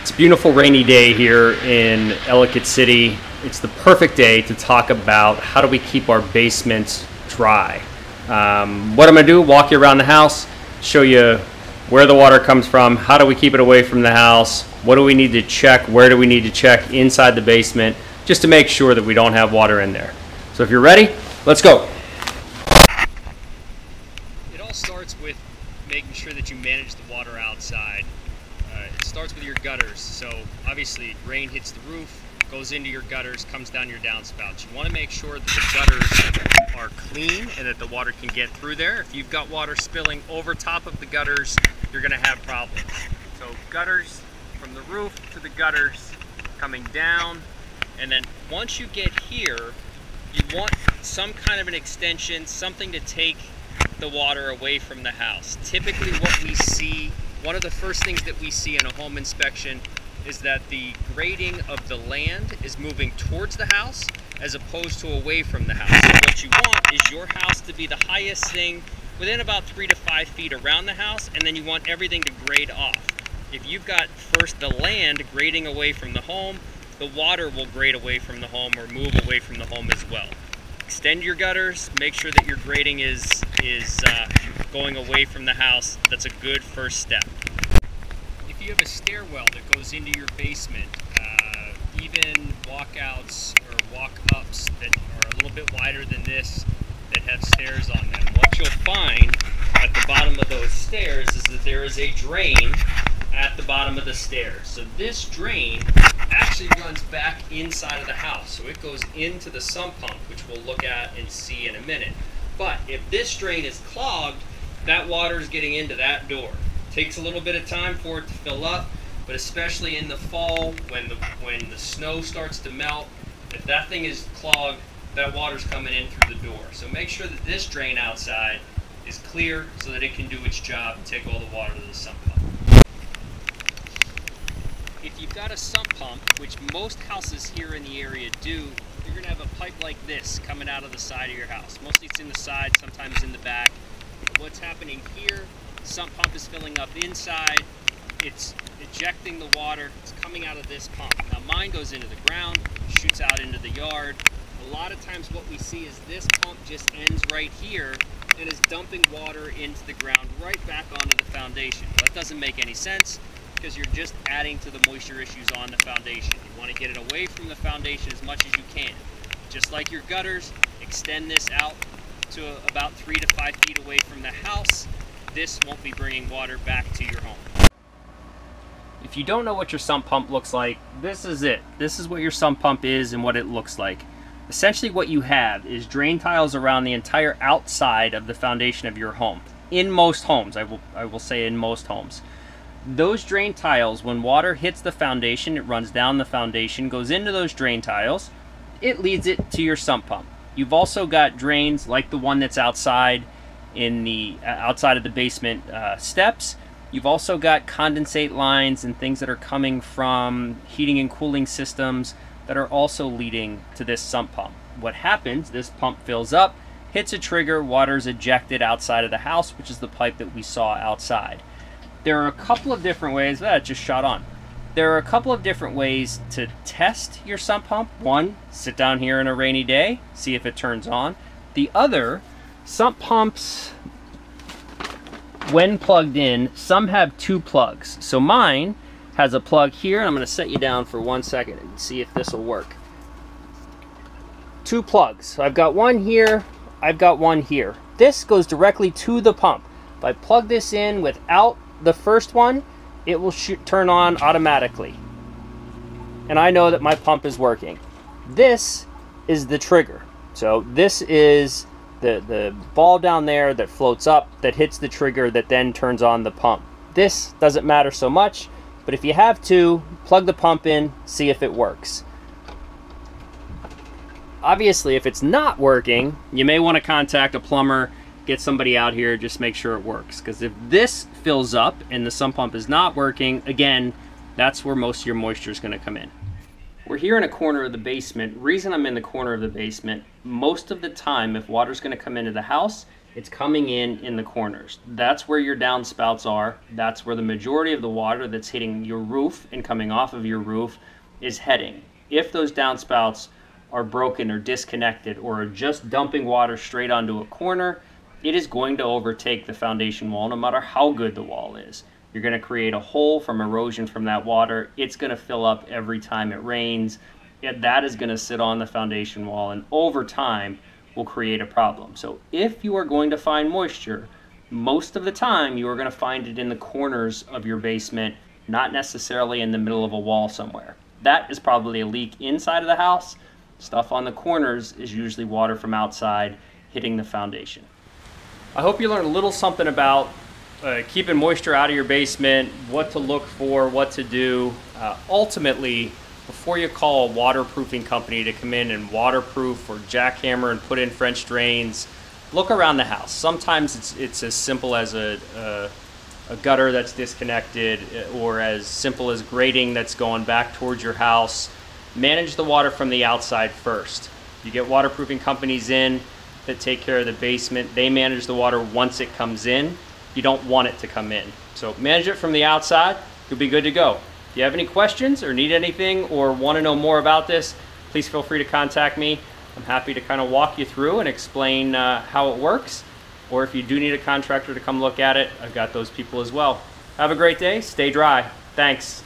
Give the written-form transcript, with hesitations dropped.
It's a beautiful rainy day here in Ellicott City. It's the perfect day to talk about how do we keep our basements dry. What I'm going to do, walk you around the house, show you where the water comes from, how do we keep it away from the house, what do we need to check, where do we need to check inside the basement, just to make sure that we don't have water in there. So if you're ready, let's go. It all starts with making sure that you manage the water outside. It starts with your gutters. So obviously rain hits the roof, goes into your gutters, comes down your downspouts. You want to make sure that the gutters are clean and that the water can get through there. If you've got water spilling over top of the gutters, you're going to have problems. So gutters from the roof to the gutters coming down, and then once you get here, you want some kind of an extension, something to take the water away from the house. Typically what we see, one of the first things that we see in a home inspection is that the grading of the land is moving towards the house as opposed to away from the house. So what you want is your house to be the highest thing within about 3 to 5 feet around the house, and then you want everything to grade off. If you've got first the land grading away from the home, the water will grade away from the home or move away from the home as well. Extend your gutters, make sure that your grading is going away from the house. That's a good first step. If you have a stairwell that goes into your basement, even walkouts or walk-ups that are a little bit wider than this that have stairs on them, what you'll find at the bottom of those stairs is that there is a drain at the bottom of the stairs. So this drain actually runs back inside of the house. So it goes into the sump pump, which we'll look at and see in a minute. But if this drain is clogged, that water is getting into that door. It takes a little bit of time for it to fill up, but especially in the fall when the snow starts to melt, if that thing is clogged, that water's coming in through the door. So make sure that this drain outside is clear so that it can do its job and take all the water to the sump pump. If you've got a sump pump, which most houses here in the area do, you're going to have a pipe like this coming out of the side of your house. Mostly it's in the side, sometimes in the back. What's happening here, the sump pump is filling up inside, it's ejecting the water, it's coming out of this pump. Now mine goes into the ground, shoots out into the yard. A lot of times what we see is this pump just ends right here and is dumping water into the ground right back onto the foundation. Well, that doesn't make any sense, because you're just adding to the moisture issues on the foundation. You want to get it away from the foundation as much as you can. Just like your gutters, extend this out to about 3 to 5 feet away from the house. This won't be bringing water back to your home. If you don't know what your sump pump looks like, this is it. This is what your sump pump is and what it looks like. Essentially what you have is drain tiles around the entire outside of the foundation of your home. In most homes, I will say in most homes. Those drain tiles, when water hits the foundation, it runs down the foundation, goes into those drain tiles, it leads it to your sump pump. You've also got drains like the one that's outside in the outside of the basement steps. You've also got condensate lines and things that are coming from heating and cooling systems that are also leading to this sump pump. What happens, this pump fills up, hits a trigger, water is ejected outside of the house, which is the pipe that we saw outside. There are a couple of different ways, it just shot on. There are a couple of different ways to test your sump pump. One, sit down here in a rainy day, see if it turns on. The other, sump pumps, when plugged in, some have 2 plugs. So mine has a plug here, and I'm gonna set you down for 1 second and see if this will work. 2 plugs. So I've got one here, I've got one here. This goes directly to the pump. If I plug this in without the first one, it will turn on automatically. And I know that my pump is working. This is the trigger. So this is the ball down there that floats up, that hits the trigger, that then turns on the pump. This doesn't matter so much, but if you have to, plug the pump in, see if it works. Obviously, if it's not working, you may want to contact a plumber, get somebody out here, just make sure it works. Because if this fills up and the sump pump is not working, again, that's where most of your moisture is going to come in. We're here in a corner of the basement. Reason I'm in the corner of the basement, most of the time, if water's going to come into the house, It's coming in the corners. That's where your downspouts are. That's where the majority of the water that's hitting your roof and coming off of your roof is heading. If those downspouts are broken or disconnected or are just dumping water straight onto a corner, it is going to overtake the foundation wall no matter how good the wall is. You're going to create a hole from erosion from that water. It's going to fill up every time it rains. That is going to sit on the foundation wall, and over time will create a problem. So if you are going to find moisture, most of the time you are going to find it in the corners of your basement, not necessarily in the middle of a wall somewhere. That is probably a leak inside of the house. Stuff on the corners is usually water from outside hitting the foundation. I hope you learned a little something about keeping moisture out of your basement, what to look for, what to do. Ultimately, before you call a waterproofing company to come in and waterproof or jackhammer and put in French drains, look around the house. Sometimes it's as simple as a gutter that's disconnected, or as simple as grading that's going back towards your house. Manage the water from the outside first. You get waterproofing companies in that take care of the basement. They manage the water once it comes in. You don't want it to come in. So manage it from the outside, you'll be good to go. If you have any questions or need anything or want to know more about this, please feel free to contact me. I'm happy to kind of walk you through and explain how it works. Or if you do need a contractor to come look at it, I've got those people as well. Have a great day. Stay dry. Thanks.